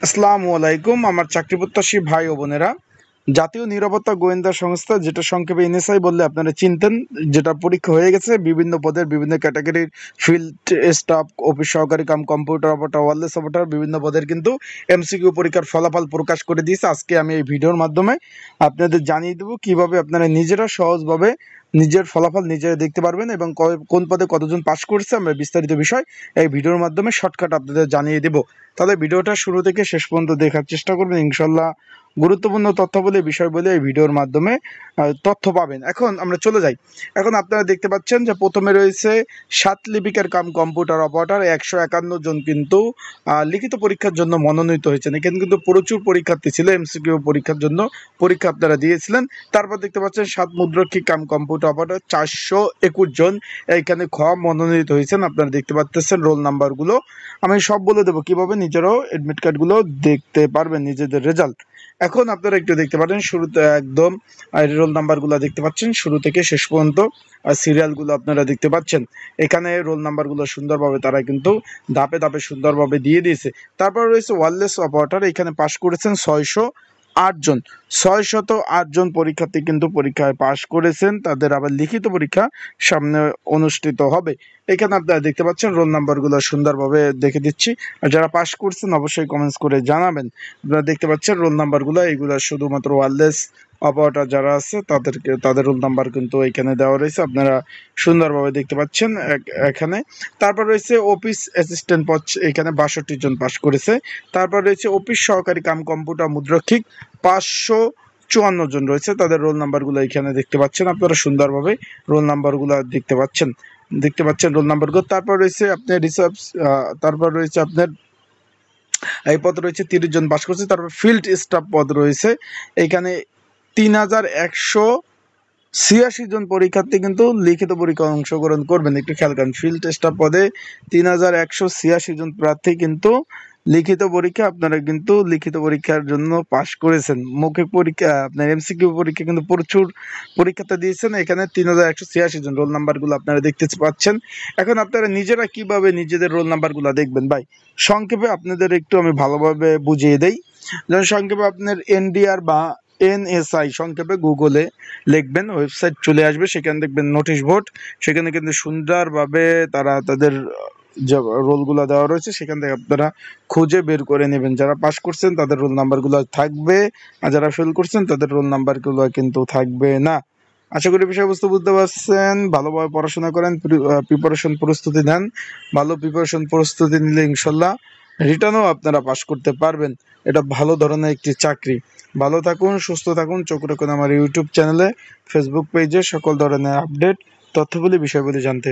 আসসালামু আলাইকুম আমার চাকরিপ্রত্যাশী ভাই ও বোনেরা। জাতীয় নিরাপত্তা গোয়েন্দা সংস্থা, যেটা সংক্ষেপে এনএসআই বললে আপনারা চিনতেন, যেটা পরীক্ষা হয়ে গেছে বিভিন্ন পদের বিভিন্ন ক্যাটাগরির ফিল্ড স্টাফ, অফিস সহকারী cum computer operator, wireless operator, বিভিন্ন পদের কিন্তু এমসিকিউ পরীক্ষার ফলাফল প্রকাশ করে দিয়েছে। আজকে আমি এই ভিডিওর মাধ্যমে আপনাদের জানিয়ে দেবো কিভাবে আপনারা নিজেরা সহজভাবে নিজের ফলাফল নিজেরা দেখতে পারবেন এবং কোন পদে কতজন পাস করছে আমরা বিস্তারিত বিষয় এই ভিডিওর মাধ্যমে শর্টকাট আপনাদের জানিয়ে দেব। তাহলে ভিডিওটা শুরু থেকে শেষ পর্যন্ত দেখার চেষ্টা করবেন, ইনশাল্লাহ গুরুত্বপূর্ণ তথ্য বলে বিষয় বলে এই ভিডিওর মাধ্যমে তথ্য পাবেন। এখন আমরা চলে যাই। এখন আপনারা দেখতে পাচ্ছেন যে প্রথমে রয়েছে 7 লিপিকের কাম কম্পিউটার অপারেটর, 151 জন কিন্তু লিখিত পরীক্ষার জন্য মনোনীত হয়েছেন। এখানে কিন্তু প্রচুর পরীক্ষার্থী ছিল, এমসিকিউ পরীক্ষার জন্য পরীক্ষা আপনারা দিয়েছিলেন। তারপর দেখতে পাচ্ছেন 7 মুদ্রক্ষী কাম কম্পিউটার অপারেটর 421 জন এখানে মনোনীত হয়েছেন। আপনারা দেখতে পাচ্ছেন রোল নাম্বারগুলো আমি সব বলে দেবো কিভাবে নিজেরাও এডমিট কার্ডগুলো দেখতে পারবেন, নিজেদের রেজাল্ট। এখন আপনারা একটু দেখতে পাচ্ছেন শুরুতে একদম রোল নাম্বারগুলো দেখতে পাচ্ছেন শুরু থেকে শেষ পর্যন্ত, সিরিয়ালগুলো আপনারা দেখতে পাচ্ছেন। এখানে রোল নাম্বারগুলো সুন্দরভাবে তারা কিন্তু ধাপে ধাপে সুন্দরভাবে দিয়ে দিয়েছে। তারপর রয়েছে ওয়্যারলেস অপারেটর, এখানে পাস করেছেন 608 জন। 608 জন পরীক্ষার্থী কিন্তু পরীক্ষায় পাশ করেছেন। তাদের আবার লিখিত পরীক্ষা সামনে অনুষ্ঠিত হবে। এখানে আপনারা দেখতে পাচ্ছেন রোল নাম্বারগুলো সুন্দরভাবে দেখে দিচ্ছি, আর যারা পাস করছেন অবশ্যই কমেন্টস করে জানাবেন। আপনারা দেখতে পাচ্ছেন রোল নাম্বারগুলো, এইগুলো শুধুমাত্র ওয়্যারলেস অপারেটর যারা আছে তাদের রোল নাম্বার কিন্তু এখানে দেওয়া রয়েছে, আপনারা সুন্দরভাবে দেখতে পাচ্ছেন এখানে। তারপর রয়েছে অফিস অ্যাসিস্ট্যান্ট পদ, এখানে 62 জন পাস করেছে। তারপর রয়েছে অফিস সহকারী কাম কম্পিউটার মুদ্রক্ষিক 554 জন রয়েছে, তাদের রোল নাম্বারগুলো এখানে দেখতে পাচ্ছেন। আপনারা সুন্দরভাবে রোল নাম্বারগুলো দেখতে পাচ্ছেন রোল নাম্বারগুলো। তারপর রয়েছে আপনার তারপর রয়েছে আপনার এই পদ রয়েছে 30 জন পাস করছে। তারপর ফিল্ড স্টাফ পদ রয়েছে, এখানে 3186 জন পরীক্ষার্থী কিন্তু লিখিত পরীক্ষায় অংশগ্রহণ করবেন। একটু খেয়াল করেন, ফিল্ড স্টাফ পদে 3186 জন প্রার্থী কিন্তু লিখিত পরীক্ষা আপনারা কিন্তু লিখিত পরীক্ষার জন্য পাশ করেছেন। মৌখিক পরীক্ষা আপনার এমসিকিউ পরীক্ষা কিন্তু প্রচুর পরীক্ষাতে দিয়েছেন। এখানে 3186 জন রোল নাম্বারগুলো আপনারা দেখতে পাচ্ছেন। এখন আপনারা নিজেরা কিভাবে নিজেদের রোল নাম্বারগুলো দেখবেন ভাই, সংক্ষেপে আপনাদের একটু আমি ভালোভাবে বুঝিয়ে দেই। যেমন সংক্ষেপে আপনার এনডিআর বা এনএসআই সংক্ষেপে গুগলে লিখবেন, ওয়েবসাইট চলে আসবে, সেখানে দেখবেন নোটিশ বোর্ড, সেখানে কিন্তু সুন্দরভাবে তারা তাদের যে রোলগুলো দেওয়া রয়েছে সেখান থেকে আপনারা খুঁজে বের করে নেবেন। যারা পাস করছেন তাদের রোল নাম্বারগুলো থাকবে, আর যারা ফেল করছেন তাদের রোল নাম্বারগুলো কিন্তু থাকবে না। আশা করি বিষয়বস্তু বুঝতে পারছেন। ভালোভাবে পড়াশোনা করেন, প্রিপারেশন প্রস্তুতি নেন। ভালো প্রিপারেশন প্রস্তুতি নিলে ইনশাল্লাহ রিটার্নও আপনারা পাস করতে পারবেন। এটা ভালো ধরনের একটি চাকরি। ভালো থাকুন, সুস্থ থাকুন, চোখ রাখুন আমার ইউটিউব চ্যানেলে, ফেসবুক পেজে সকল ধরনের আপডেট তথ্যগুলি বিষয়গুলি জানতে।